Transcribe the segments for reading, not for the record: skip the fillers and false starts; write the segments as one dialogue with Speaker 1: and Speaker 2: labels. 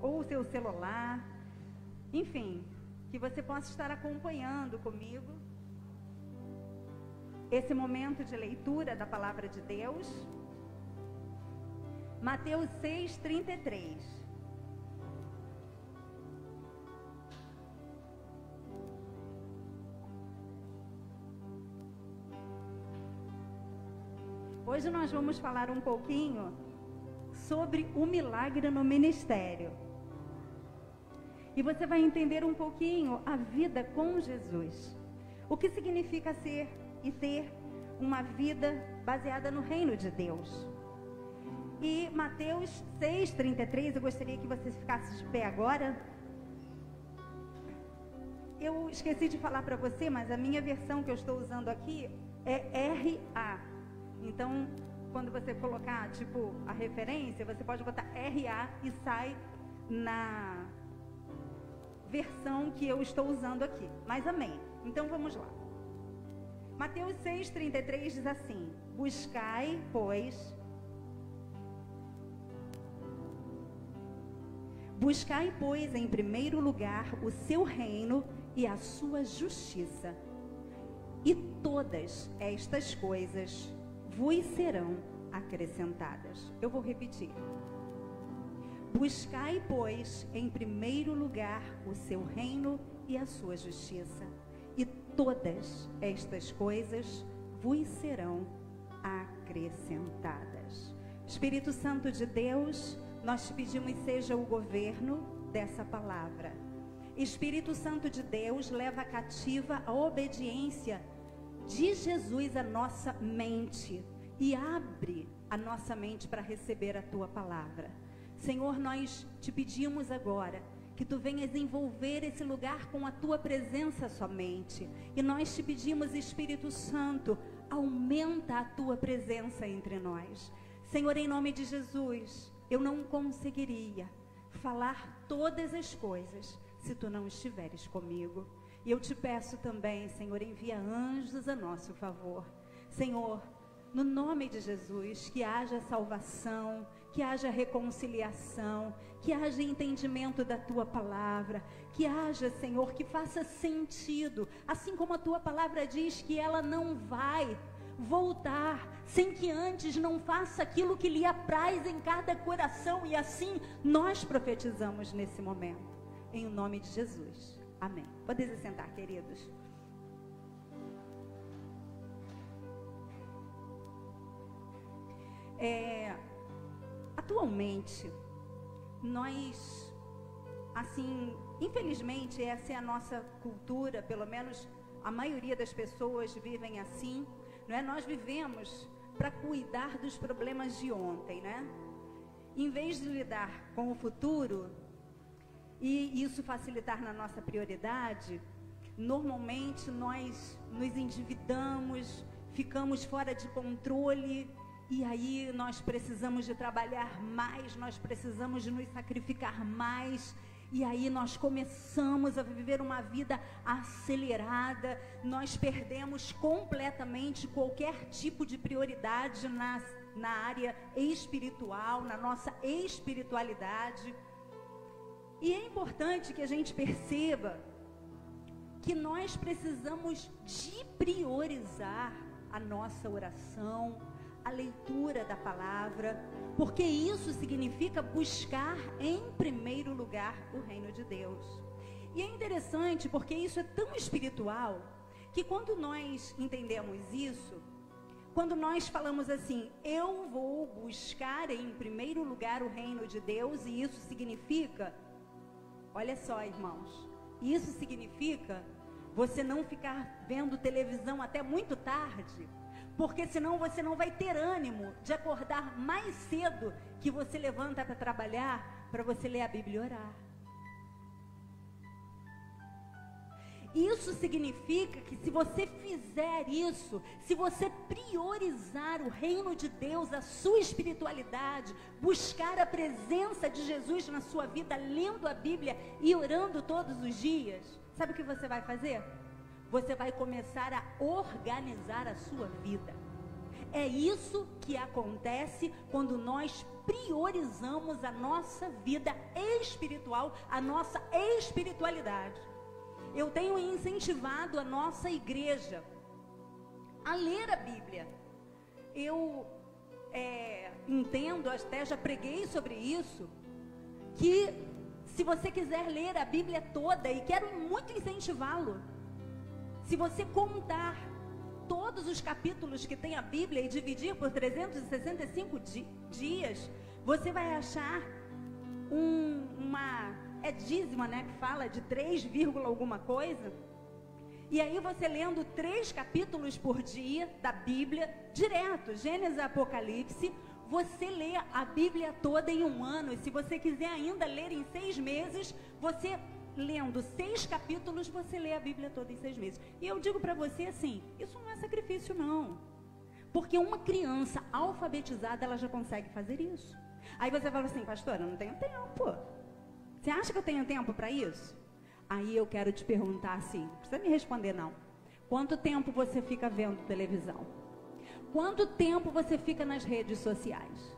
Speaker 1: ou o seu celular, enfim, que você possa estar acompanhando comigo esse momento de leitura da palavra de Deus. Mateus 6:33. Hoje nós vamos falar um pouquinho sobre o milagre no ministério. E você vai entender um pouquinho a vida com Jesus. O que significa ser e ter uma vida baseada no reino de Deus. E Mateus 6:33, eu gostaria que você ficasse de pé agora. Eu esqueci de falar para você, mas a minha versão que eu estou usando aqui é RA. Então, quando você colocar, tipo, a referência, você pode botar RA e sai na versão que eu estou usando aqui. Mas amém. Então, vamos lá. Mateus 6:33 diz assim: Buscai, pois, em primeiro lugar o seu reino e a sua justiça, e todas estas coisas vos serão acrescentadas. Eu vou repetir. Buscai, pois, em primeiro lugar o seu reino e a sua justiça, e todas estas coisas vos serão acrescentadas. Espírito Santo de Deus, nós te pedimos, seja o governo dessa palavra. Espírito Santo de Deus, leva cativa a obediência de Jesus à nossa mente e abre a nossa mente para receber a tua palavra. Senhor, nós te pedimos agora que tu venhas envolver esse lugar com a tua presença somente. E nós te pedimos, Espírito Santo, aumenta a tua presença entre nós. Senhor, em nome de Jesus, eu não conseguiria falar todas as coisas se tu não estiveres comigo. E eu te peço também, Senhor, envia anjos a nosso favor. Senhor, no nome de Jesus, que haja salvação, que haja reconciliação, que haja entendimento da tua palavra, que haja, Senhor, que faça sentido, assim como a tua palavra diz que ela não vai voltar sem que antes não faça aquilo que lhe apraz em cada coração. E assim nós profetizamos nesse momento, em nome de Jesus. Amém. Podem se sentar, queridos. Atualmente, nós, assim, infelizmente, essa é a nossa cultura, pelo menos a maioria das pessoas vivem assim, não é? Nós vivemos para cuidar dos problemas de ontem, né? Em vez de lidar com o futuro e isso facilitar na nossa prioridade, normalmente nós nos endividamos, ficamos fora de controle. E aí nós precisamos de trabalhar mais, nós precisamos de nos sacrificar mais. E aí nós começamos a viver uma vida acelerada. Nós perdemos completamente qualquer tipo de prioridade na área espiritual, na nossa espiritualidade. E é importante que a gente perceba que nós precisamos de priorizar a nossa oração, a leitura da palavra, porque isso significa buscar em primeiro lugar o reino de Deus. E é interessante porque isso é tão espiritual, que quando nós entendemos isso, quando nós falamos assim, eu vou buscar em primeiro lugar o reino de Deus, e isso significa, olha só, irmãos, isso significa você não ficar vendo televisão até muito tarde, porque senão você não vai ter ânimo de acordar mais cedo que você levanta para trabalhar, para você ler a Bíblia e orar. Isso significa que se você fizer isso, se você priorizar o reino de Deus, a sua espiritualidade, buscar a presença de Jesus na sua vida, lendo a Bíblia e orando todos os dias, sabe o que você vai fazer? Você vai começar a organizar a sua vida. É isso que acontece quando nós priorizamos a nossa vida espiritual, a nossa espiritualidade. Eu tenho incentivado a nossa igreja a ler a Bíblia. Eu entendo, até já preguei sobre isso, que se você quiser ler a Bíblia toda, e quero muito incentivá-lo, se você contar todos os capítulos que tem a Bíblia e dividir por 365 dias, você vai achar dízima, né, que fala de 3, alguma coisa. E aí você lendo 3 capítulos por dia da Bíblia, direto, Gênesis a Apocalipse, você lê a Bíblia toda em 1 ano. E se você quiser ainda ler em 6 meses, você lendo 6 capítulos, você lê a Bíblia toda em 6 meses. E eu digo para você assim, isso não é sacrifício não. Porque uma criança alfabetizada, ela já consegue fazer isso. Aí você fala assim, pastora, eu não tenho tempo. Você acha que eu tenho tempo para isso? Aí eu quero te perguntar assim, não precisa me responder não. Quanto tempo você fica vendo televisão? Quanto tempo você fica nas redes sociais?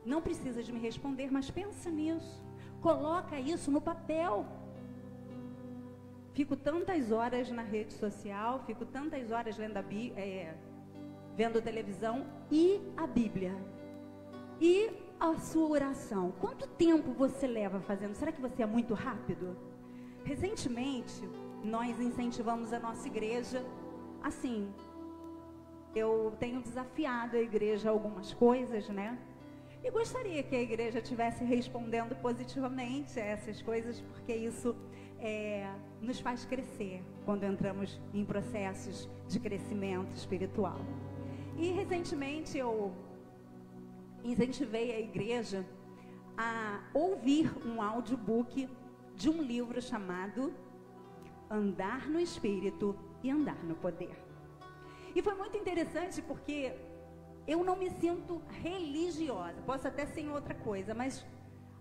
Speaker 1: Não precisa de me responder, mas pensa nisso. Coloca isso no papel. Fico tantas horas na rede social, fico tantas horas lendo vendo televisão e a Bíblia. E a sua oração. Quanto tempo você leva fazendo? Será que você é muito rápido? Recentemente, nós incentivamos a nossa igreja, assim, eu tenho desafiado a igreja a algumas coisas, né? E gostaria que a igreja estivesse respondendo positivamente a essas coisas, porque isso nos faz crescer quando entramos em processos de crescimento espiritual. E recentemente eu incentivei a igreja a ouvir um audiobook de um livro chamado Andar no Espírito e Andar no Poder. E foi muito interessante porque eu não me sinto religiosa, posso até ser em outra coisa, mas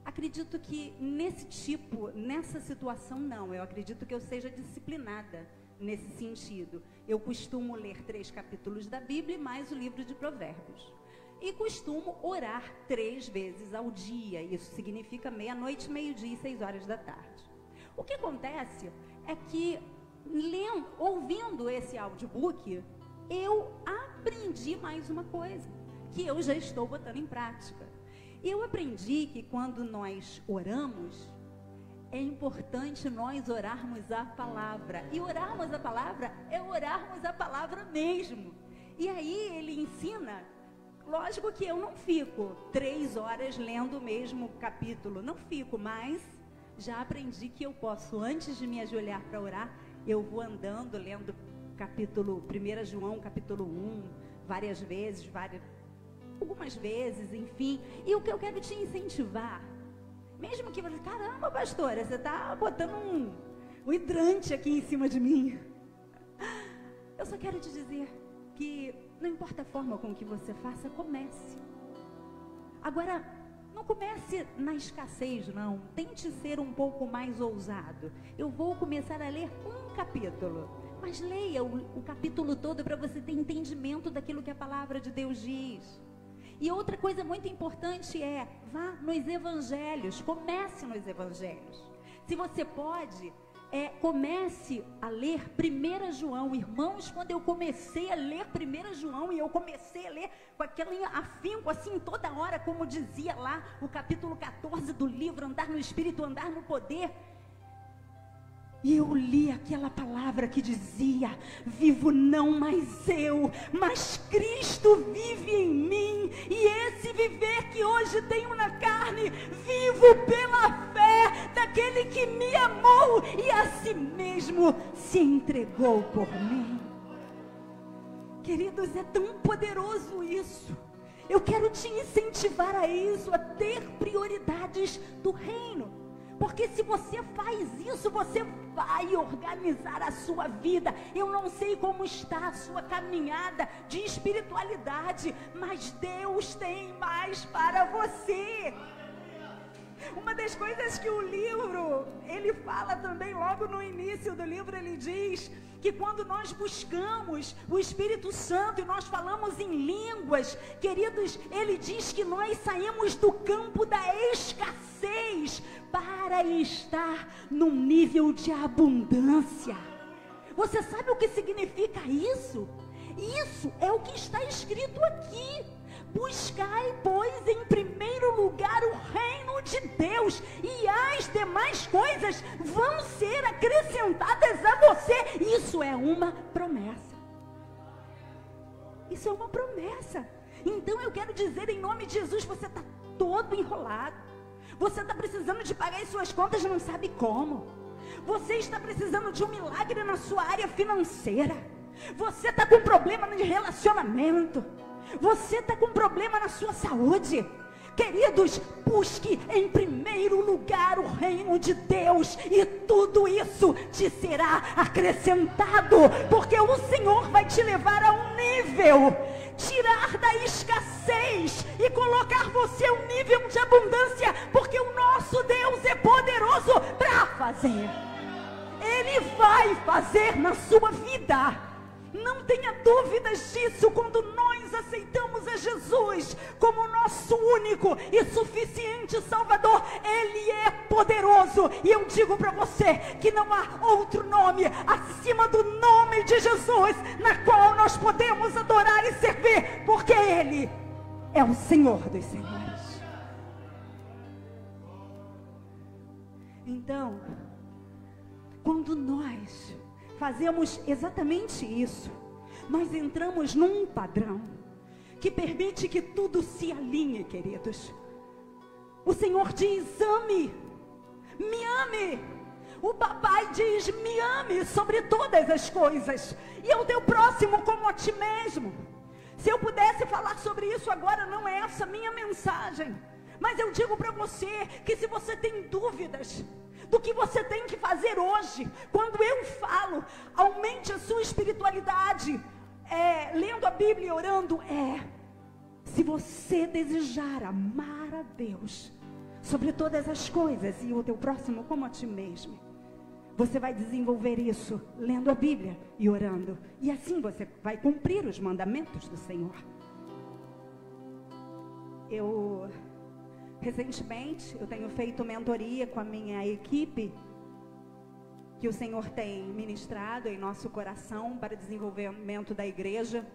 Speaker 1: acredito que nessa situação não, eu acredito que eu seja disciplinada nesse sentido. Eu costumo ler 3 capítulos da Bíblia e mais o livro de Provérbios. E costumo orar 3 vezes ao dia, isso significa meia-noite, meio-dia e 6 horas da tarde. O que acontece é que, ouvindo esse audiobook, eu aprendi mais uma coisa, que eu já estou botando em prática. Eu aprendi que quando nós oramos, é importante nós orarmos a palavra. E orarmos a palavra é orarmos a palavra mesmo. E aí ele ensina, lógico que eu não fico 3 horas lendo o mesmo capítulo, não fico, mas já aprendi que eu posso, antes de me ajoelhar para orar, eu vou andando, lendo capítulo 1 João, capítulo 1, várias vezes, algumas vezes, enfim. E o que eu quero te incentivar, mesmo que você, caramba, pastora, você está botando um hidrante aqui em cima de mim. Eu só quero te dizer que não importa a forma com que você faça, comece. Agora, não comece na escassez, não. Tente ser um pouco mais ousado. Eu vou começar a ler um capítulo, mas leia o capítulo todo para você ter entendimento daquilo que a palavra de Deus diz. E outra coisa muito importante é, vá nos evangelhos, comece nos evangelhos. Se você pode, comece a ler 1 João. Irmãos, quando eu comecei a ler 1 João, e eu comecei a ler com aquele afinco, assim, toda hora, como dizia lá, o capítulo 14 do livro, Andar no Espírito, Andar no Poder. E eu li aquela palavra que dizia, vivo não mais eu, mas Cristo vive em mim. E esse viver que hoje tenho na carne, vivo pela fé daquele que me amou e a si mesmo se entregou por mim. Queridos, é tão poderoso isso. Eu quero te incentivar a isso, a ter prioridades do reino. Porque se você faz isso, você vai organizar a sua vida. Eu não sei como está a sua caminhada de espiritualidade, mas Deus tem mais para você. Uma das coisas que o livro, ele fala também logo no início do livro, ele diz que quando nós buscamos o Espírito Santo e nós falamos em línguas, queridos, ele diz que nós saímos do campo da escassez para estar num nível de abundância. Você sabe o que significa isso? Isso é o que está escrito aqui. Buscai, pois, em primeiro lugar o reino de Deus, e as demais coisas vão ser acrescentadas a você. Isso é uma promessa. Isso é uma promessa. Então eu quero dizer em nome de Jesus, você está todo enrolado. Você está precisando de pagar as suas contas, não sabe como. Você está precisando de um milagre na sua área financeira. Você está com problema no relacionamento. Você está com problema na sua saúde. Queridos, busque em primeiro lugar o reino de Deus, e tudo isso te será acrescentado, porque o Senhor vai te levar a um nível, tirar da escassez e colocar você a um nível de abundância, porque o nosso Deus é poderoso para fazer. Ele vai fazer na sua vida. Não tenha dúvidas disso. Quando nós aceitamos a Jesus como nosso único e suficiente Salvador, Ele é poderoso. E eu digo para você que não há outro nome acima do nome de Jesus, na qual nós podemos adorar e servir, porque Ele é o Senhor dos Senhores. Então, quando nós fazemos exatamente isso, nós entramos num padrão que permite que tudo se alinhe, queridos. O Senhor diz: ame, me ame. O papai diz: me ame sobre todas as coisas, e ao teu próximo como a ti mesmo. Se eu pudesse falar sobre isso agora, não é essa a minha mensagem, mas eu digo para você que se você tem dúvidas do que você tem que fazer hoje, quando eu falo, aumente a sua espiritualidade, lendo a Bíblia e orando, se você desejar amar a Deus sobre todas as coisas e o teu próximo como a ti mesmo, você vai desenvolver isso lendo a Bíblia e orando, e assim você vai cumprir os mandamentos do Senhor. Recentemente, eu tenho feito mentoria com a minha equipe, que o Senhor tem ministrado em nosso coração para desenvolvimento da igreja,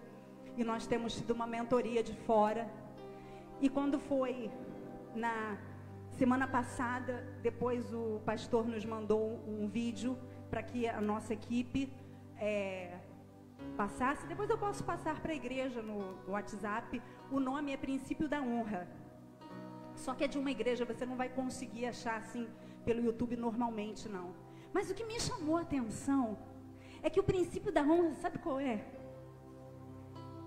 Speaker 1: e nós temos tido uma mentoria de fora. E quando foi na semana passada, depois o pastor nos mandou um vídeo para que a nossa equipe passasse. Depois eu posso passar para a igreja no WhatsApp. O nome é Princípio da Honra. Só que é de uma igreja, você não vai conseguir achar assim pelo YouTube normalmente, não. Mas o que me chamou a atenção é que o princípio da honra, sabe qual é?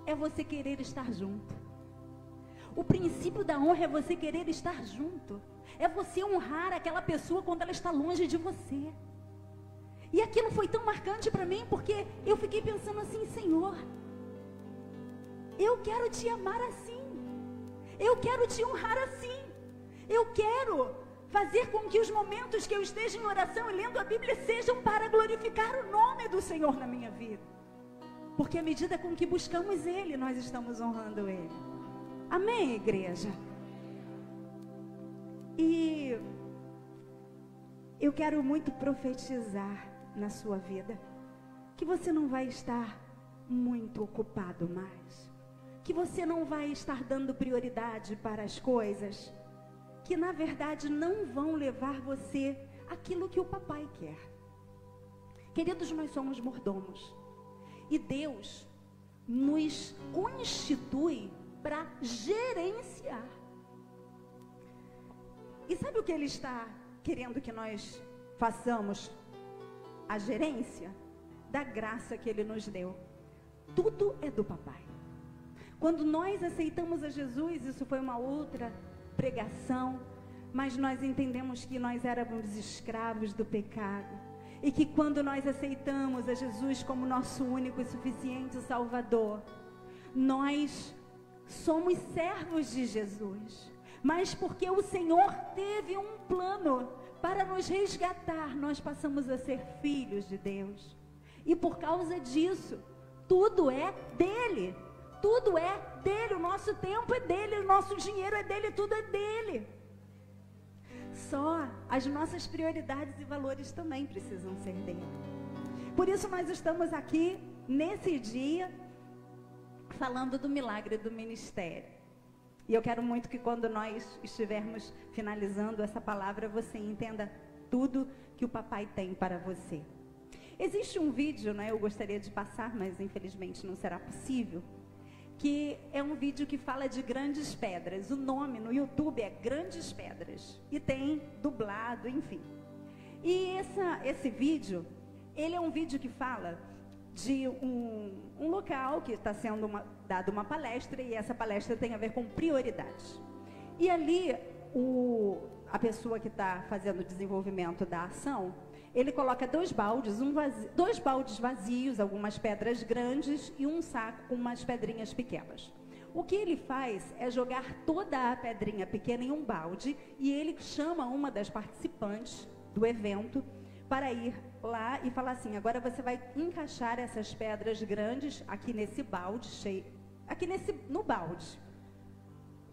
Speaker 1: É você querer estar junto. O princípio da honra é você querer estar junto. É você honrar aquela pessoa quando ela está longe de você. E aquilo foi tão marcante para mim, porque eu fiquei pensando assim: Senhor, eu quero te amar assim. Eu quero te honrar assim. Eu quero fazer com que os momentos que eu esteja em oração e lendo a Bíblia sejam para glorificar o nome do Senhor na minha vida. Porque à medida com que buscamos Ele, nós estamos honrando Ele. Amém, igreja? E eu quero muito profetizar na sua vida que você não vai estar muito ocupado mais. Que você não vai estar dando prioridade para as coisas que na verdade não vão levar você àquilo que o papai quer. Queridos, nós somos mordomos, e Deus nos constitui para gerenciar. E sabe o que Ele está querendo que nós façamos? A gerência da graça que Ele nos deu. Tudo é do papai. Quando nós aceitamos a Jesus, isso foi uma outra pregação, mas nós entendemos que nós éramos escravos do pecado, e que quando nós aceitamos a Jesus como nosso único e suficiente Salvador, nós somos servos de Jesus, mas porque o Senhor teve um plano para nos resgatar, nós passamos a ser filhos de Deus. E por causa disso, tudo é dele. Tudo é dele. O nosso tempo é dele, o nosso dinheiro é dele, tudo é dele. Só as nossas prioridades e valores também precisam ser dele. Por isso nós estamos aqui nesse dia falando do milagre do ministério. E eu quero muito que quando nós estivermos finalizando essa palavra, você entenda tudo que o papai tem para você. Existe um vídeo, né, eu gostaria de passar, mas infelizmente não será possível, que é um vídeo que fala de grandes pedras. O nome no YouTube é Grandes Pedras. E tem dublado, enfim. E esse vídeo, ele é um vídeo que fala de um local que está sendo dado uma palestra, e essa palestra tem a ver com prioridades. E ali, a pessoa que está fazendo o desenvolvimento da ação, ele coloca dois baldes vazios, algumas pedras grandes e um saco com umas pedrinhas pequenas. O que ele faz é jogar toda a pedrinha pequena em um balde, e ele chama uma das participantes do evento para ir lá e falar assim: agora você vai encaixar essas pedras grandes aqui nesse balde cheio, no balde.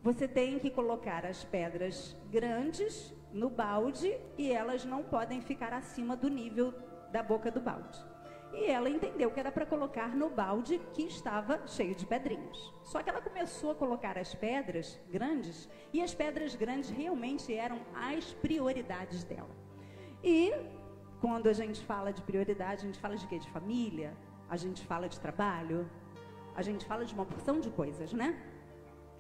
Speaker 1: Você tem que colocar as pedras grandes no balde e elas não podem ficar acima do nível da boca do balde. E ela entendeu que era para colocar no balde que estava cheio de pedrinhas. Só que ela começou a colocar as pedras grandes, e as pedras grandes realmente eram as prioridades dela. E quando a gente fala de prioridade, a gente fala de quê? De família, a gente fala de trabalho, a gente fala de uma porção de coisas, né?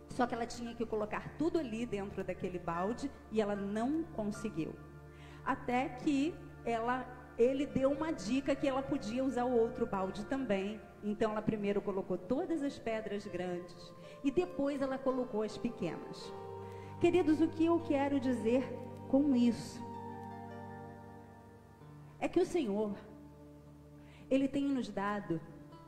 Speaker 1: Só que ela tinha que colocar tudo ali dentro daquele balde e ela não conseguiu. Até que ele deu uma dica que ela podia usar o outro balde também. Então ela primeiro colocou todas as pedras grandes e depois ela colocou as pequenas. Queridos, o que eu quero dizer com isso é que o Senhor, Ele tem nos dado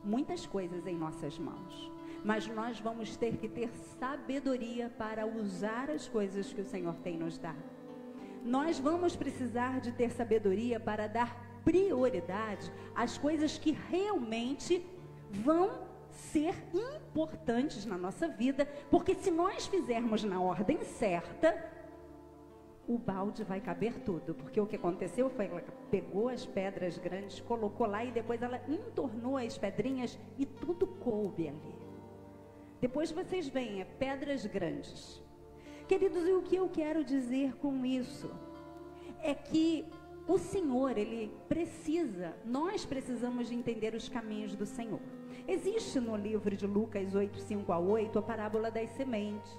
Speaker 1: muitas coisas em nossas mãos. Mas nós vamos ter que ter sabedoria para usar as coisas que o Senhor tem nos dado. Nós vamos precisar de ter sabedoria para dar prioridade às coisas que realmente vão ser importantes na nossa vida, porque se nós fizermos na ordem certa, o balde vai caber tudo. Porque o que aconteceu foi que ela pegou as pedras grandes, colocou lá e depois ela entornou as pedrinhas e tudo coube ali. Depois vocês veem, pedras grandes. Queridos, e o que eu quero dizer com isso? É que o Senhor, nós precisamos de entender os caminhos do Senhor. Existe no livro de Lucas 8, 5-8, a parábola das sementes.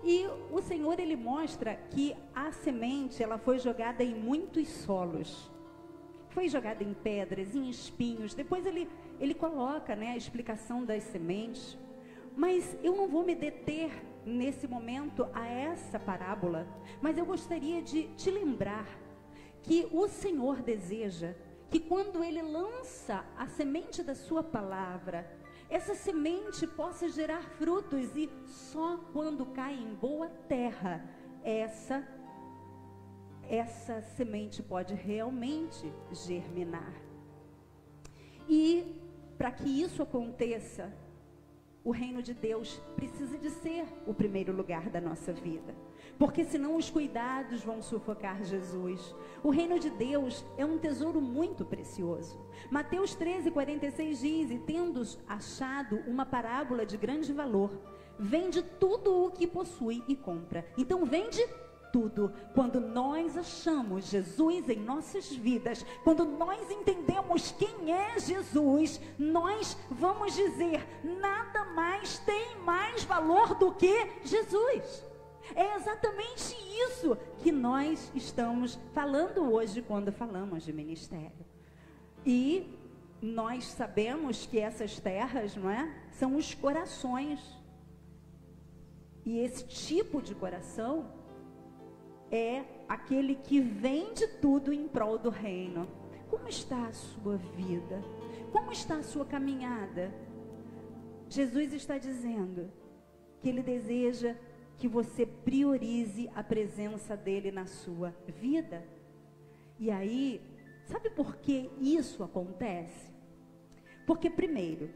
Speaker 1: E o Senhor, Ele mostra que a semente, ela foi jogada em muitos solos. Foi jogada em pedras, em espinhos. Depois ele coloca, né, a explicação das sementes. Mas eu não vou me deter nesse momento a essa parábola, mas eu gostaria de te lembrar que o Senhor deseja que quando Ele lança a semente da sua palavra, essa semente possa gerar frutos, e só quando cai em boa terra, essa semente pode realmente germinar. E para que isso aconteça, o reino de Deus precisa de ser o primeiro lugar da nossa vida. Porque senão os cuidados vão sufocar Jesus. O reino de Deus é um tesouro muito precioso. Mateus 13:46 diz: e tendo achado uma parábola de grande valor, vende tudo o que possui e compra. Então vende tudo. Quando nós achamos Jesus em nossas vidas, quando nós entendemos quem é Jesus, nós vamos dizer: nada mais tem mais valor do que Jesus. É exatamente isso que nós estamos falando hoje quando falamos de ministério. E nós sabemos que essas terras, não é? São os corações. E esse tipo de coração é aquele que vende tudo em prol do reino. Como está a sua vida? Como está a sua caminhada? Jesus está dizendo que Ele deseja que você priorize a presença dEle na sua vida. E aí, sabe por que isso acontece? Porque, primeiro,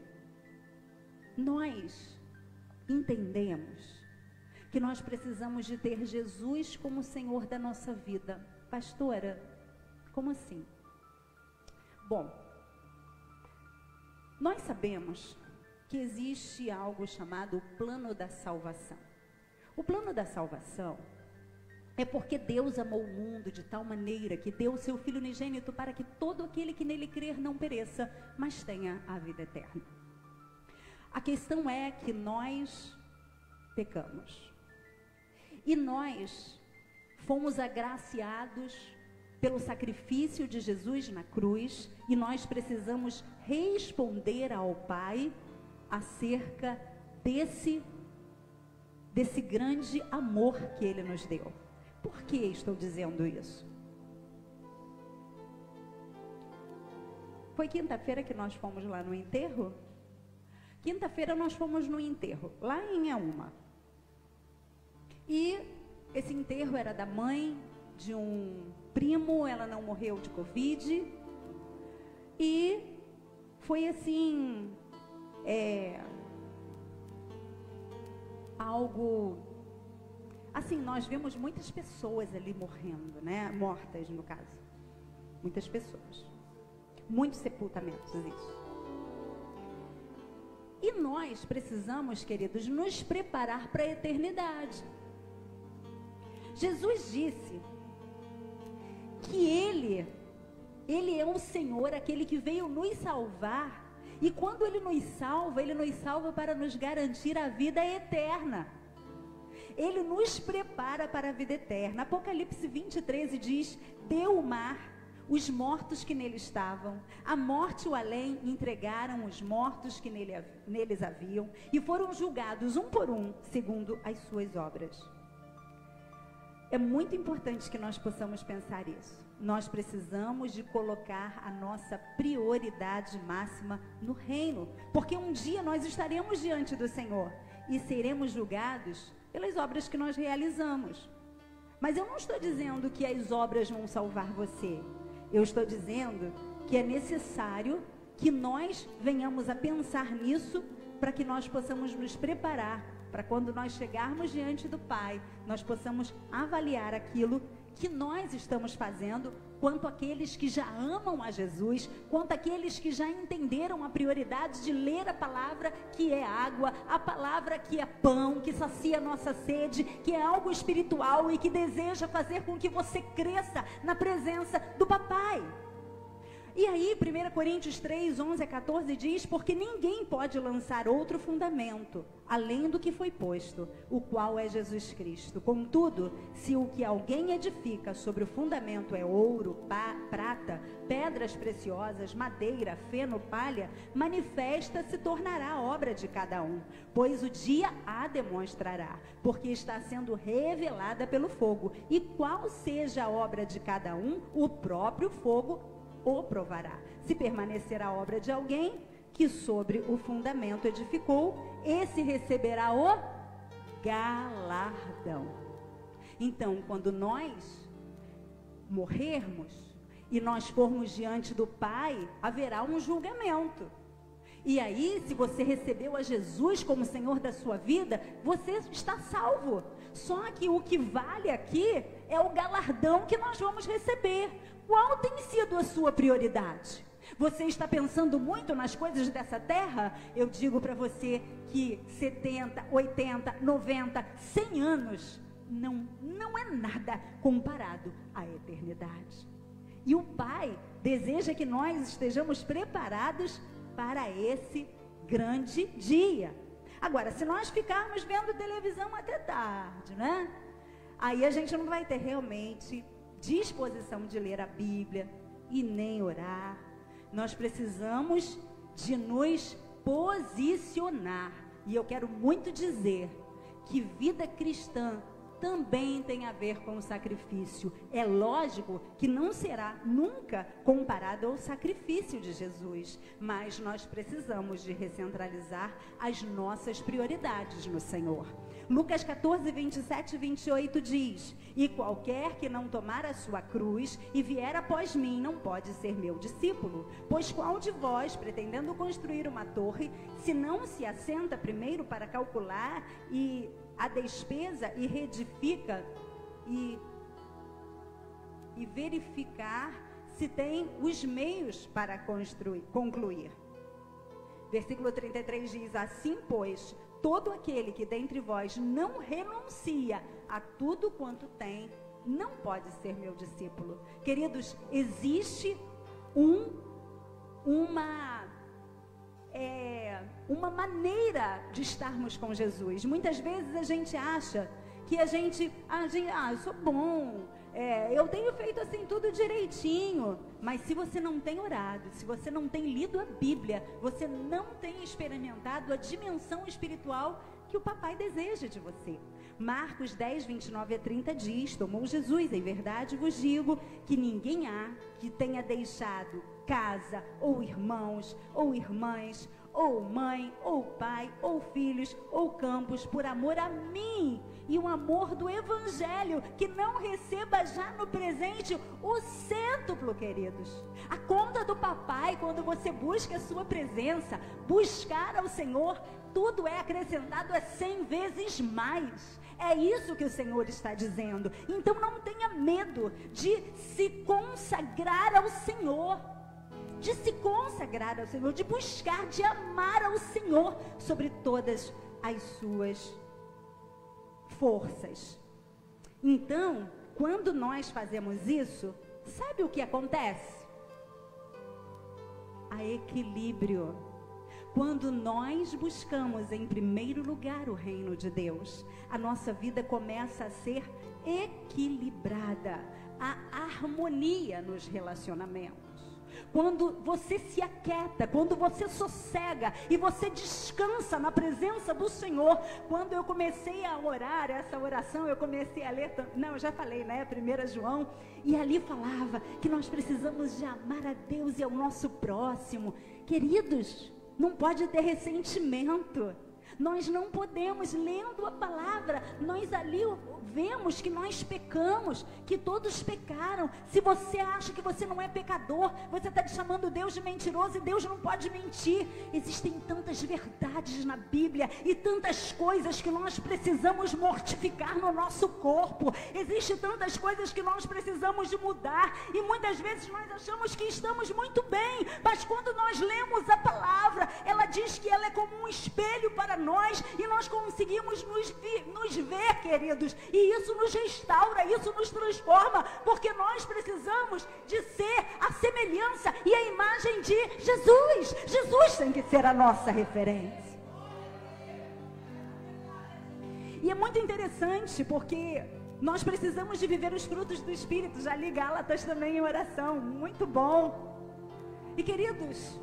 Speaker 1: nós entendemos que nós precisamos de ter Jesus como Senhor da nossa vida. Pastora, como assim? Bom, nós sabemos que existe algo chamado plano da salvação. O plano da salvação é porque Deus amou o mundo de tal maneira que deu o seu Filho unigênito para que todo aquele que nele crer não pereça, mas tenha a vida eterna. A questão é que nós pecamos. E nós fomos agraciados pelo sacrifício de Jesus na cruz, e nós precisamos responder ao Pai acerca desse grande amor que Ele nos deu. Por que estou dizendo isso? Foi quinta-feira que nós fomos lá no enterro? Quinta-feira nós fomos no enterro, lá em Inhaúma. E esse enterro era da mãe de um primo, ela não morreu de Covid. E foi assim, algo... Assim, nós vimos muitas pessoas ali morrendo, né? Mortas, no caso. Muitas pessoas. Muitos sepultamentos, isso. E nós precisamos, queridos, nos preparar para a eternidade. Jesus disse que Ele é o Senhor, aquele que veio nos salvar. E quando Ele nos salva para nos garantir a vida eterna. Ele nos prepara para a vida eterna. Apocalipse 20:13 diz: deu o mar os mortos que nele estavam, a morte e o além entregaram os mortos que neles haviam, e foram julgados um por um, segundo as suas obras. É muito importante que nós possamos pensar isso. Nós precisamos de colocar a nossa prioridade máxima no reino, porque um dia nós estaremos diante do Senhor e seremos julgados pelas obras que nós realizamos. Mas eu não estou dizendo que as obras vão salvar você. Eu estou dizendo que é necessário que nós venhamos a pensar nisso para que nós possamos nos preparar para quando nós chegarmos diante do Pai, nós possamos avaliar aquilo que nós estamos fazendo quanto àqueles que já amam a Jesus, quanto àqueles que já entenderam a prioridade de ler a palavra que é água, a palavra que é pão, que sacia a nossa sede, que é algo espiritual e que deseja fazer com que você cresça na presença do Papai. E aí, 1 Coríntios 3, 11 a 14 diz: porque ninguém pode lançar outro fundamento, além do que foi posto, o qual é Jesus Cristo. Contudo, se o que alguém edifica sobre o fundamento é ouro, prata, pedras preciosas, madeira, feno, palha, manifesta se tornará a obra de cada um, pois o dia a demonstrará, porque está sendo revelada pelo fogo, e qual seja a obra de cada um, o próprio fogo o provará. Se permanecer a obra de alguém que sobre o fundamento edificou, esse receberá o galardão. Então, quando nós morrermos e nós formos diante do Pai, haverá um julgamento. E aí, se você recebeu a Jesus como Senhor da sua vida, você está salvo. Só que o que vale aqui é o galardão que nós vamos receber. Qual tem sido a sua prioridade? Você está pensando muito nas coisas dessa terra? Eu digo para você que 70, 80, 90, 100 anos não é nada comparado à eternidade. E o Pai deseja que nós estejamos preparados para esse grande dia. Agora, se nós ficarmos vendo televisão até tarde, né? Aí a gente não vai ter realmente disposição de ler a Bíblia e nem orar. Nós precisamos de nos posicionar. E eu quero muito dizer que vida cristã também tem a ver com o sacrifício. É lógico que não será nunca comparado ao sacrifício de Jesus, mas nós precisamos de recentralizar as nossas prioridades no Senhor. Lucas 14, 27 e 28 diz: e qualquer que não tomar a sua cruz e vier após mim não pode ser meu discípulo. Pois qual de vós, pretendendo construir uma torre, se não se assenta primeiro para calcular e a despesa e reedifica e verificar se tem os meios para concluir? Versículo 33 diz: assim, pois, todo aquele que dentre vós não renuncia a tudo quanto tem, não pode ser meu discípulo. Queridos, existe uma maneira de estarmos com Jesus. Muitas vezes a gente acha que eu sou bom, eu tenho feito assim tudo direitinho, mas se você não tem orado, se você não tem lido a Bíblia, você não tem experimentado a dimensão espiritual que o papai deseja de você. Marcos 10, 29 a 30 diz: tomou Jesus, em verdade vos digo, que ninguém há que tenha deixado casa, ou irmãos, ou irmãs, ou mãe, ou pai, ou filhos, ou campos, por amor a mim e o amor do Evangelho, que não receba já no presente o cêntuplo, queridos. A conta do papai, quando você busca a sua presença, buscar ao Senhor, tudo é acrescentado a 100 vezes mais. É isso que o Senhor está dizendo. Então não tenha medo de se consagrar ao Senhor, de se consagrar ao Senhor, de buscar, de amar ao Senhor sobre todas as suas forças. Então, quando nós fazemos isso, sabe o que acontece? Há equilíbrio. Quando nós buscamos em primeiro lugar o reino de Deus, a nossa vida começa a ser equilibrada, há harmonia nos relacionamentos. Quando você se aquieta, quando você sossega e você descansa na presença do Senhor. Quando eu comecei a orar essa oração, eu comecei a ler, eu já falei, né, 1 João, e ali falava que nós precisamos de amar a Deus e ao nosso próximo. Queridos, não pode ter ressentimento. Nós não podemos, lendo a palavra, nós ali vemos que nós pecamos, que todos pecaram. Se você acha que você não é pecador, você está chamando Deus de mentiroso, e Deus não pode mentir. Existem tantas verdades na Bíblia e tantas coisas que nós precisamos mortificar no nosso corpo. Existem tantas coisas que nós precisamos de mudar, e muitas vezes nós achamos que estamos muito bem, mas quando nós lemos a palavra, ela diz que ela é como um espelho para nós, e nós conseguimos nos ver, queridos, e isso nos restaura, isso nos transforma, porque nós precisamos de ser a semelhança e a imagem de Jesus. Jesus tem que ser a nossa referência. E é muito interessante, porque nós precisamos de viver os frutos do Espírito. Já li Gálatas também em oração, muito bom. E queridos,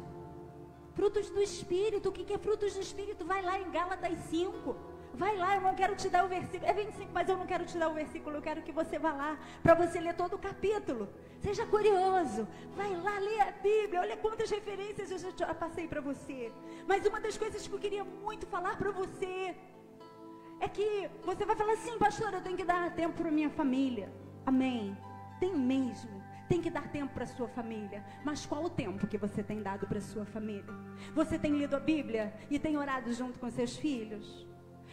Speaker 1: frutos do Espírito, o que é frutos do Espírito? Vai lá em Gálatas 5, vai lá, eu não quero te dar o versículo, é 25, mas eu não quero te dar o versículo, eu quero que você vá lá, para você ler todo o capítulo. Seja curioso, vai lá ler a Bíblia, olha quantas referências eu já passei para você. Mas uma das coisas que eu queria muito falar para você, é que você vai falar assim: pastor, eu tenho que dar tempo para minha família. Amém, tem mesmo. Tem que dar tempo para a sua família. Mas qual o tempo que você tem dado para a sua família? Você tem lido a Bíblia e tem orado junto com seus filhos?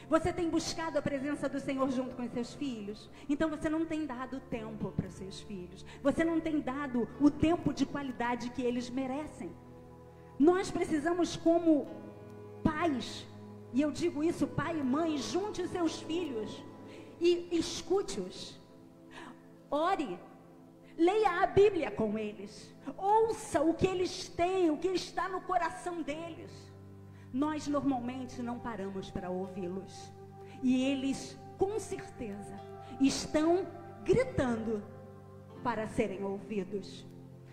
Speaker 1: Você tem buscado a presença do Senhor junto com seus filhos? Então você não tem dado tempo para os seus filhos. Você não tem dado o tempo de qualidade que eles merecem. Nós precisamos, como pais, e eu digo isso, pai e mãe, junte os seus filhos e escute-os. Ore. Leia a Bíblia com eles. Ouça o que eles têm, o que está no coração deles. Nós normalmente não paramos para ouvi-los. E eles, com certeza, estão gritando para serem ouvidos.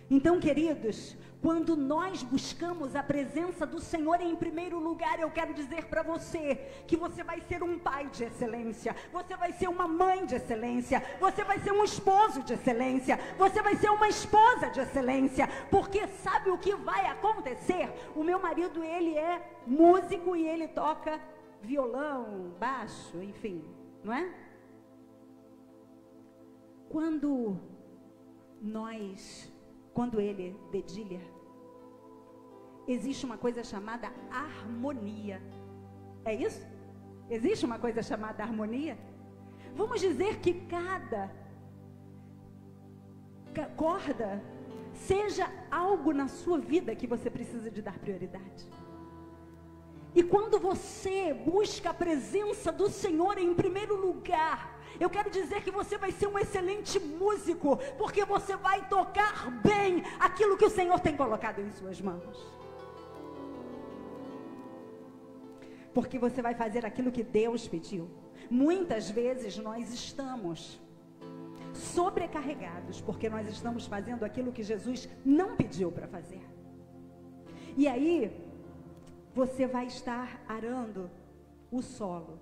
Speaker 1: Então, queridos, quando nós buscamos a presença do Senhor em primeiro lugar, eu quero dizer para você que você vai ser um pai de excelência, você vai ser uma mãe de excelência, você vai ser um esposo de excelência, você vai ser uma esposa de excelência, porque sabe o que vai acontecer? O meu marido, ele é músico e ele toca violão, baixo, enfim, não é? Quando ele dedilha, existe uma coisa chamada harmonia. É isso? Existe uma coisa chamada harmonia? Vamos dizer que cada corda seja algo na sua vida que você precisa de dar prioridade. E quando você busca a presença do Senhor em primeiro lugar, eu quero dizer que você vai ser um excelente músico, porque você vai tocar bem aquilo que o Senhor tem colocado em suas mãos. Porque você vai fazer aquilo que Deus pediu. Muitas vezes nós estamos sobrecarregados, porque nós estamos fazendo aquilo que Jesus não pediu para fazer. E aí, você vai estar arando o solo.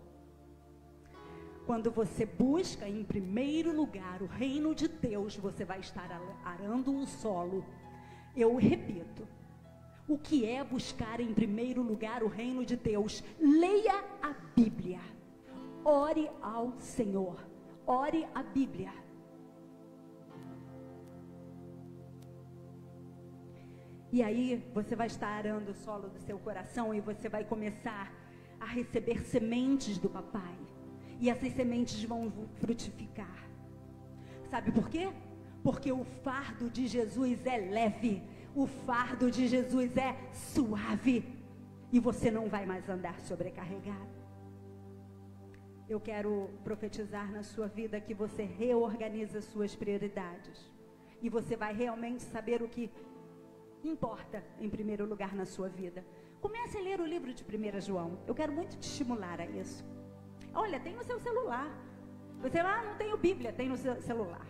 Speaker 1: Quando você busca em primeiro lugar o reino de Deus, você vai estar arando o solo. Eu repito, o que é buscar em primeiro lugar o reino de Deus? Leia a Bíblia, ore ao Senhor, ore a Bíblia. E aí você vai estar arando o solo do seu coração e você vai começar a receber sementes do papai. E essas sementes vão frutificar. Sabe por quê? Porque o fardo de Jesus é leve. O fardo de Jesus é suave. E você não vai mais andar sobrecarregado. Eu quero profetizar na sua vida que você reorganiza suas prioridades. E você vai realmente saber o que importa em primeiro lugar na sua vida. Comece a ler o livro de 1 João. Eu quero muito te estimular a isso. Olha, tem no seu celular. Você não tenho Bíblia, tem no seu celular.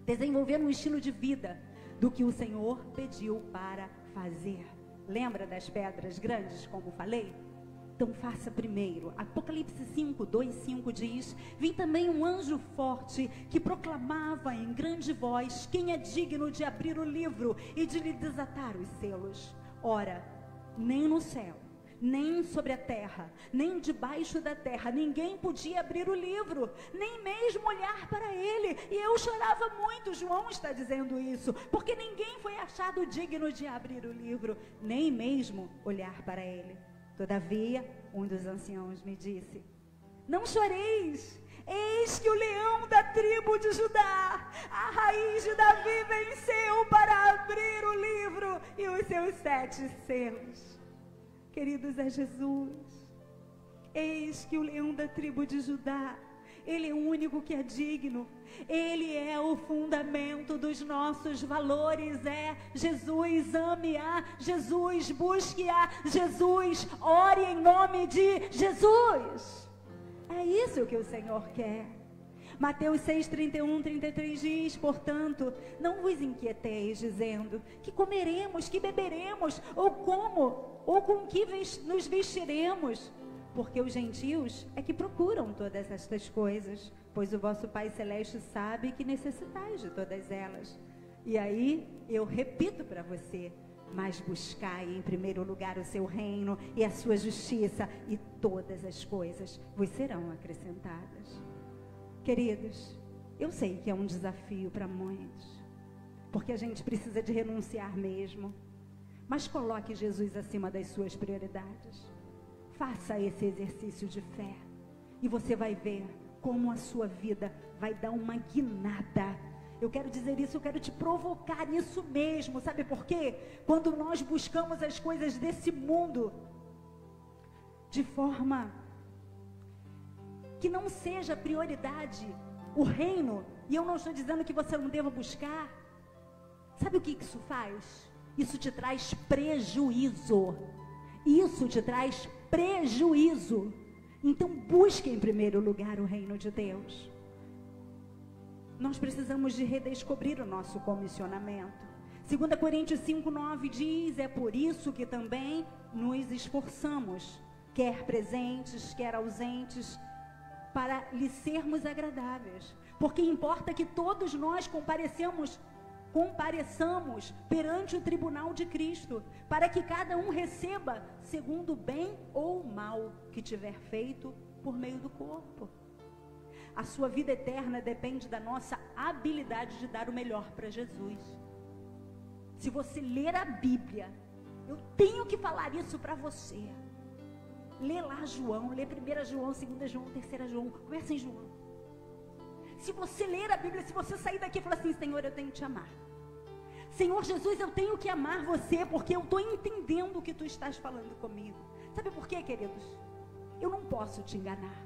Speaker 1: Desenvolver um estilo de vida do que o Senhor pediu para fazer. Lembra das pedras grandes, como falei? Então faça primeiro. Apocalipse 5, 2, 5 diz: vi também um anjo forte que proclamava em grande voz: quem é digno de abrir o livro e de lhe desatar os selos? Ora, nem no céu, nem sobre a terra, nem debaixo da terra, ninguém podia abrir o livro, nem mesmo olhar para ele. E eu chorava muito, João está dizendo isso, porque ninguém foi achado digno de abrir o livro, nem mesmo olhar para ele. Todavia, um dos anciãos me disse: não choreis, eis que o leão da tribo de Judá, a raiz de Davi, venceu para abrir o livro e os seus 7 selos. Queridos, é Jesus. Eis que o leão da tribo de Judá, ele é o único que é digno. Ele é o fundamento dos nossos valores. É Jesus, ame-a. Jesus, busque-a. Jesus, ore em nome de Jesus. É isso que o Senhor quer. Mateus 6, 31, 33 diz: portanto, não vos inquieteis dizendo: que comeremos, que beberemos, ou como, ou com que nos vestiremos? Porque os gentios é que procuram todas estas coisas, pois o vosso Pai Celeste sabe que necessitais de todas elas. E aí, eu repito para você: mas buscai em primeiro lugar o seu reino e a sua justiça, e todas as coisas vos serão acrescentadas. Queridos, eu sei que é um desafio para muitos, porque a gente precisa de renunciar mesmo, mas coloque Jesus acima das suas prioridades. Faça esse exercício de fé e você vai ver como a sua vida vai dar uma guinada. Eu quero dizer isso, eu quero te provocar isso mesmo. Sabe por quê? Quando nós buscamos as coisas desse mundo de forma que não seja prioridade o reino, e eu não estou dizendo que você não deva buscar, sabe o que isso faz? Isso te traz prejuízo. Isso te traz prejuízo. Então busque em primeiro lugar o reino de Deus. Nós precisamos de redescobrir o nosso comissionamento. 2 Coríntios 5, 9 diz: é por isso que também nos esforçamos, quer presentes, quer ausentes, para lhe sermos agradáveis. Porque importa que todos nós comparecemos compareçamos perante o tribunal de Cristo, para que cada um receba segundo o bem ou o mal que tiver feito por meio do corpo. A sua vida eterna depende da nossa habilidade de dar o melhor para Jesus. Se você ler a Bíblia, eu tenho que falar isso para você. Lê lá João, lê 1 João, 2 João, 3 João, começa em João. Se você ler a Bíblia, se você sair daqui e falar assim, Senhor, eu tenho que te amar. Senhor Jesus, eu tenho que amar você, porque eu estou entendendo o que tu estás falando comigo. Sabe por quê, queridos? Eu não posso te enganar.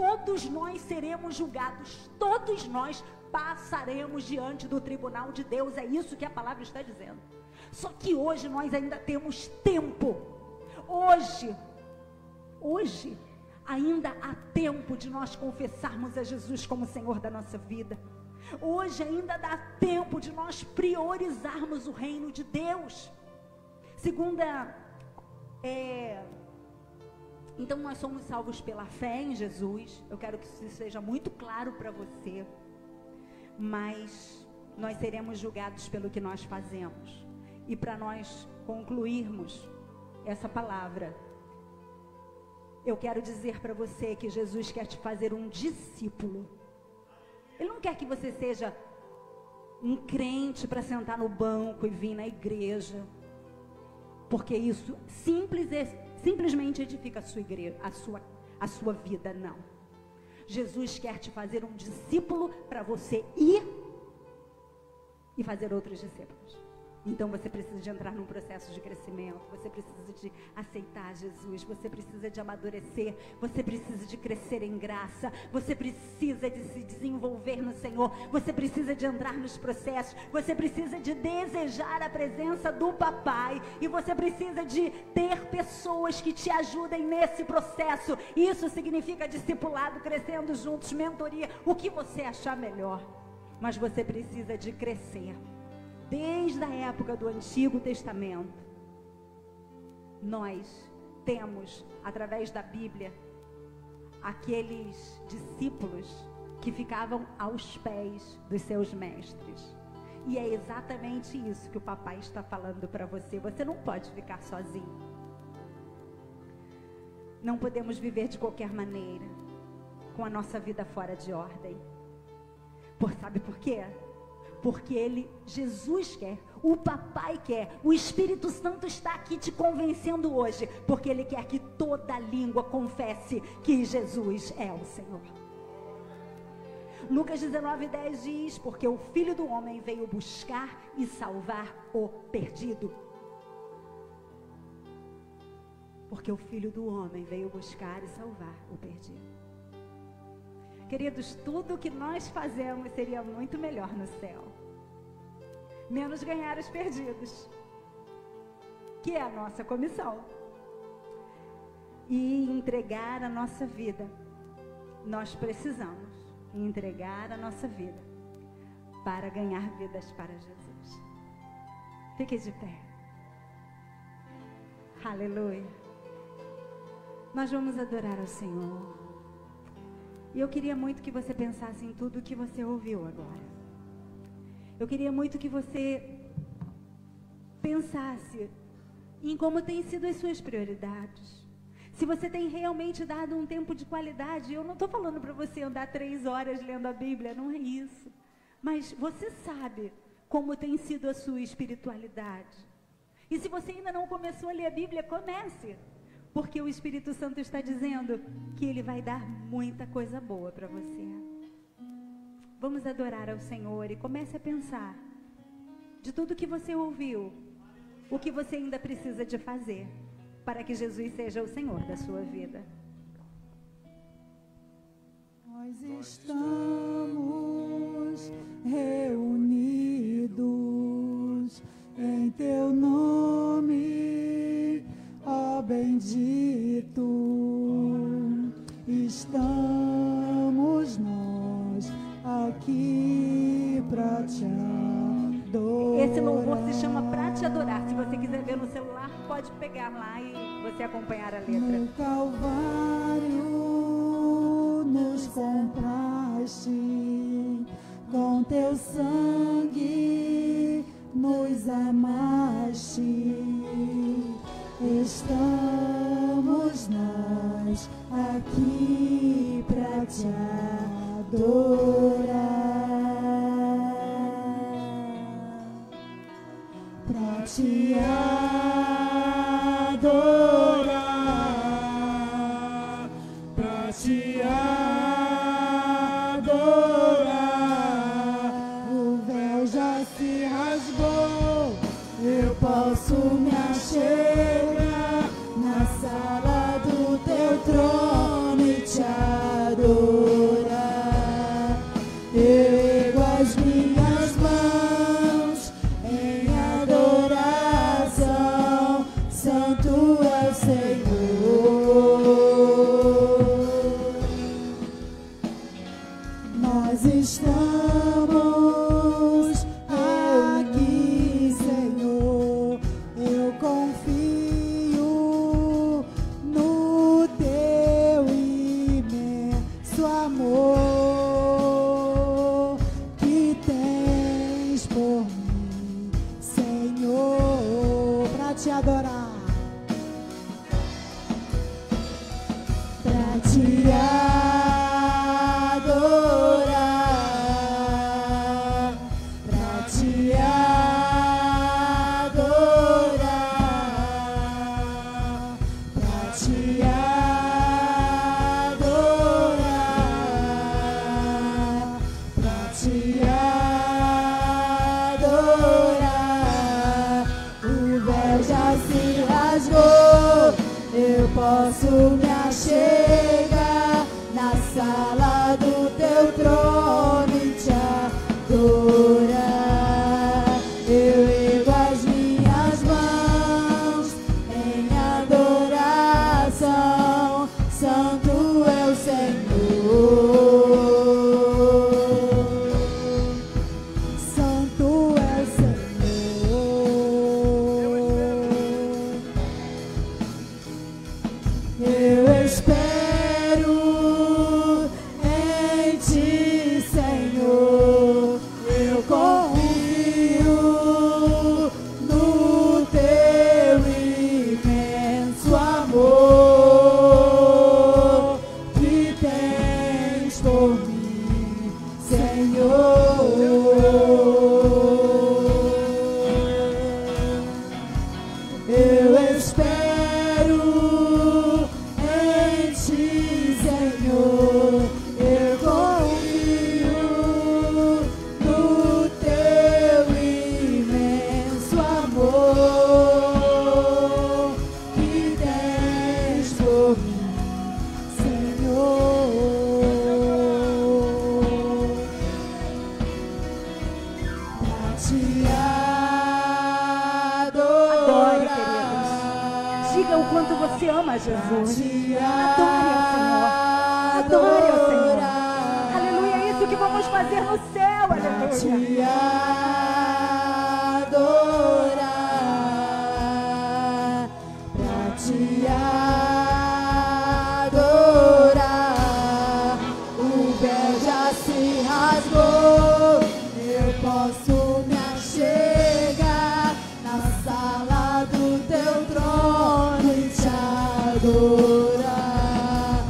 Speaker 1: Todos nós seremos julgados, todos nós passaremos diante do tribunal de Deus, é isso que a palavra está dizendo. Só que hoje nós ainda temos tempo. Hoje, ainda há tempo de nós confessarmos a Jesus como Senhor da nossa vida. Hoje ainda dá tempo de nós priorizarmos o reino de Deus. Então nós somos salvos pela fé em Jesus. Eu quero que isso seja muito claro para você. Mas nós seremos julgados pelo que nós fazemos. E para nós concluirmos essa palavra, eu quero dizer para você que Jesus quer te fazer um discípulo. Ele não quer que você seja um crente para sentar no banco e vir na igreja, porque isso simplesmente edifica a sua igreja, a sua vida, não. Jesus quer te fazer um discípulo para você ir e fazer outros discípulos. Então você precisa de entrar num processo de crescimento, você precisa de aceitar Jesus, você precisa de amadurecer, você precisa de crescer em graça, você precisa de se desenvolver no Senhor, você precisa de entrar nos processos, você precisa de desejar a presença do Papai, e você precisa de ter pessoas que te ajudem nesse processo. Isso significa discipulado, crescendo juntos, mentoria, o que você achar melhor, mas você precisa de crescer. Desde a época do Antigo Testamento, nós temos, através da Bíblia, aqueles discípulos que ficavam aos pés dos seus mestres. E é exatamente isso que o papai está falando para você. Você não pode ficar sozinho. Não podemos viver de qualquer maneira, com a nossa vida fora de ordem. Sabe por quê? Porque Jesus quer, o Papai quer, o Espírito Santo está aqui te convencendo hoje, porque Ele quer que toda língua confesse que Jesus é o Senhor. Lucas 19:10 diz, porque o Filho do Homem veio buscar e salvar o perdido. Porque o Filho do Homem veio buscar e salvar o perdido. Queridos, tudo que nós fazemos seria muito melhor no céu, menos ganhar os perdidos, que é a nossa comissão, e entregar a nossa vida. Nós precisamos entregar a nossa vida para ganhar vidas para Jesus. Fique de pé. Aleluia. Nós vamos adorar ao Senhor. E eu queria muito que você pensasse em tudo que você ouviu agora. Eu queria muito que você pensasse em como têm sido as suas prioridades. Se você tem realmente dado um tempo de qualidade, eu não estou falando para você andar 3 horas lendo a Bíblia, não é isso. Mas você sabe como tem sido a sua espiritualidade. E se você ainda não começou a ler a Bíblia, comece. Porque o Espírito Santo está dizendo que Ele vai dar muita coisa boa para você. Vamos adorar ao Senhor e comece a pensar de tudo que você ouviu, o que você ainda precisa de fazer para que Jesus seja o Senhor da sua vida.
Speaker 2: Nós estamos reunidos em Teu nome, ó bendito, estamos nós aqui pra te adorar.
Speaker 1: Esse louvor se chama Pra Te Adorar. Se você quiser ver no celular, pode pegar lá e você acompanhar a letra.
Speaker 2: No Calvário nos compraste com Teu sangue. nos amaste, estamos nós aqui pra te adorar, pra te adorar, pra te adorar. O véu já se rasgou, eu posso me achegar na sala do teu trono e te adorar. Ergo as minhas mãos em adoração, santo é o Senhor. Nós estamos aqui, Senhor. Eu confio no teu imenso amor que tens por mim, Senhor, pra te adorar, pra te adorar, pra te adorar, pra te adorar, pra te adorar. O véu já se rasgou, eu posso me achegar na sala do teu trono e te adorar. Eu ergo as minhas mãos em adoração, santo é o Senhor, santo é o Senhor. Eu espero em ti, Senhor. Eu confio no teu imenso amor que tens por mim, Senhor. Eu espero em ti, Senhor. Eu confio no teu imenso amor que tens por mim, Senhor. Pra te
Speaker 1: Adore,
Speaker 2: adorar.
Speaker 1: queridos. Diga o quanto você ama Jesus.
Speaker 2: Te
Speaker 1: Adore ao Senhor. Aleluia, é isso que vamos fazer no céu. Aleluia.
Speaker 2: Te adorar, pra te adorar. O véu já se rasgou, eu posso me achegar na sala do teu trono e te adorar.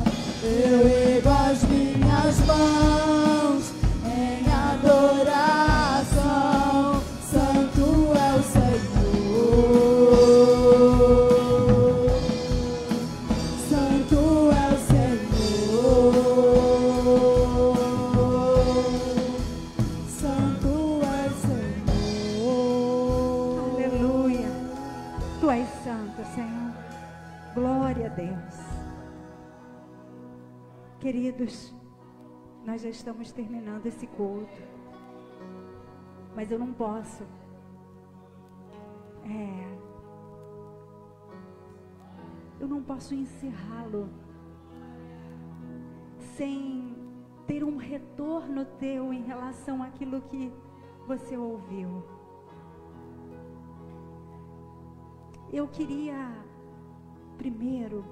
Speaker 2: Eu ergo as minhas mãos em adoração, santo é o Senhor, santo é o Senhor, santo é o Senhor.
Speaker 1: Aleluia. Tu és santo, Senhor. Glória a Deus. Queridos, nós já estamos terminando esse culto. Mas eu não posso. Eu não posso encerrá-lo sem ter um retorno teu em relação àquilo que você ouviu. Eu queria primeiro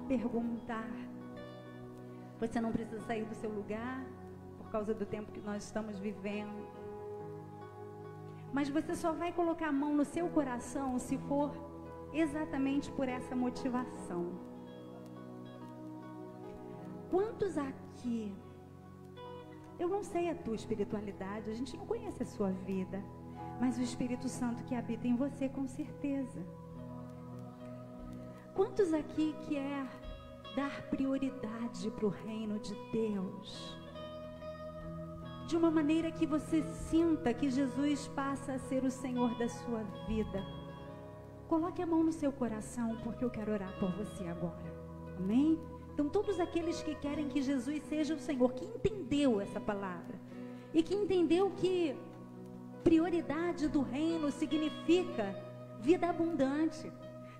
Speaker 1: perguntar. Você não precisa sair do seu lugar por causa do tempo que nós estamos vivendo. Mas você só vai colocar a mão no seu coração se for exatamente por essa motivação. Quantos aqui, eu não sei a tua espiritualidade, a gente não conhece a sua vida, mas o Espírito Santo que habita em você, com certeza. Quantos aqui quer dar prioridade para o reino de Deus? De uma maneira que você sinta que Jesus passa a ser o Senhor da sua vida. Coloque a mão no seu coração, porque eu quero orar por você agora. Amém? Então, todos aqueles que querem que Jesus seja o Senhor, que entendeu essa palavra, e que entendeu que prioridade do reino significa vida abundante,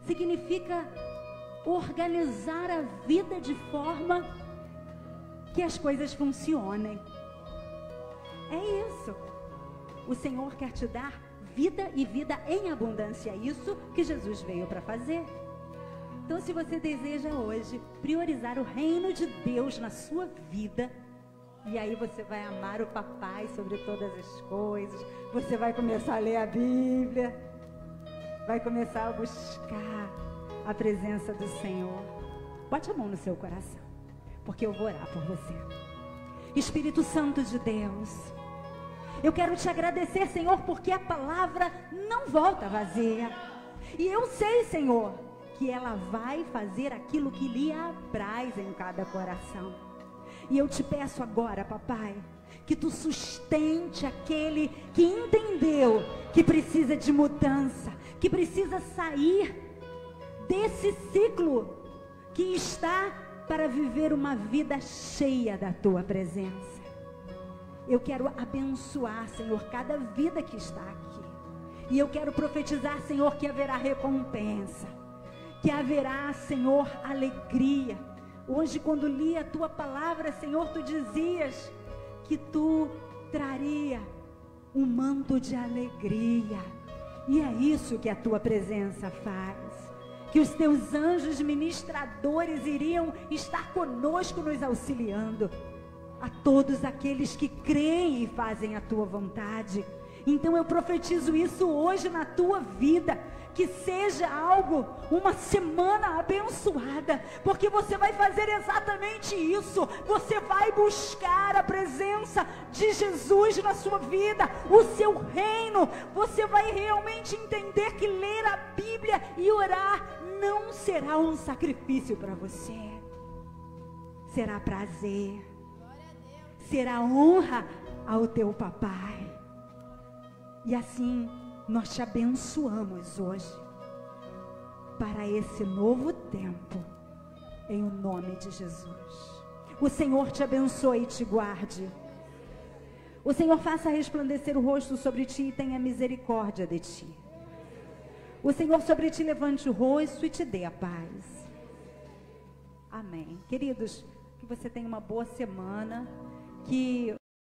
Speaker 1: significa organizar a vida de forma que as coisas funcionem. É isso. O Senhor quer te dar vida e vida em abundância. É isso que Jesus veio para fazer. Então, se você deseja hoje priorizar o reino de Deus na sua vida, e aí você vai amar o papai sobre todas as coisas, você vai começar a ler a Bíblia, vai começar a buscar a presença do Senhor. Bote a mão no seu coração, porque eu vou orar por você. Espírito Santo de Deus, eu quero te agradecer, Senhor, porque a palavra não volta vazia. E eu sei, Senhor, que ela vai fazer aquilo que lhe apraz em cada coração. E eu te peço agora, papai, que tu sustente aquele que entendeu que precisa de mudança, que precisa sair desse ciclo que está para viver uma vida cheia da tua presença. Eu quero abençoar, Senhor, cada vida que está aqui. E eu quero profetizar, Senhor, que haverá recompensa, que haverá, Senhor, alegria. Hoje, quando li a tua palavra, Senhor, tu dizias que tu traria um manto de alegria. E é isso que a tua presença faz. Que os teus anjos ministradores iriam estar conosco, nos auxiliando. A todos aqueles que creem e fazem a tua vontade. Então eu profetizo isso hoje na tua vida. Que seja algo, uma semana abençoada, porque você vai fazer exatamente isso. Você vai buscar a presença de Jesus na sua vida, o seu reino. Você vai realmente entender que ler a Bíblia e orar não será um sacrifício para você. Será prazer, será honra ao teu papai. E assim nós te abençoamos hoje para esse novo tempo, em o nome de Jesus. O Senhor te abençoe e te guarde. O Senhor faça resplandecer o rosto sobre ti e tenha misericórdia de ti. O Senhor sobre ti levante o rosto e te dê a paz. Amém. Queridos, que você tenha uma boa semana, que